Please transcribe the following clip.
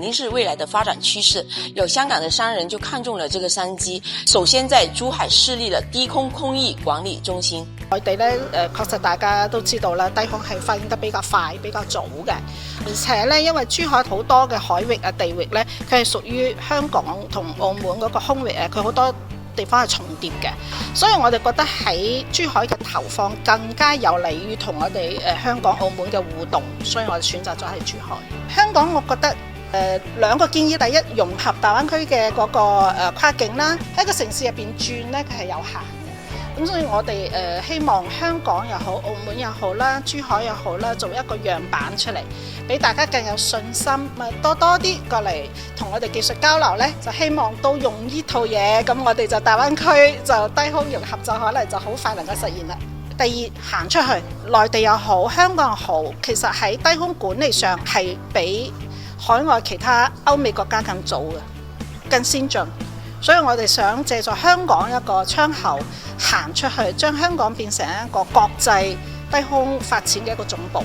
定是未來的發展趨勢。有香港的商人就看中了這個商機，首先在珠海設立了低空空域管理中心。內地咧確實大家都知道啦，低空係發展得比較快、比較早嘅，而且咧因為珠海好多嘅海域啊、地域咧，佢係屬於香港同澳門嗰個空域啊，佢好多地方係重疊嘅，所以我哋覺得喺珠海嘅投放更加有利於同我哋香港、澳門嘅互動，所以我哋選擇咗喺珠海。香港我覺得兩個建議，第一融合大灣區嘅嗰個跨境啦，喺個城市入邊轉咧佢係有限嘅，咁所以我哋希望香港又好、澳門又好啦、珠海又好啦，做一個樣板出嚟，俾大家更有信心，咪多啲過嚟同我哋技術交流呢，就希望都用呢套嘢，咁我哋就大灣區就低空融合就可能就好快能夠實現啦。第二，行出去，內地又好，香港又好，其實喺低空管理上係比海外其他歐美國家更早嘅、更先進，所以我哋想借助香港一個窗口行出去，將香港變成一個國際低空發展嘅一個總部。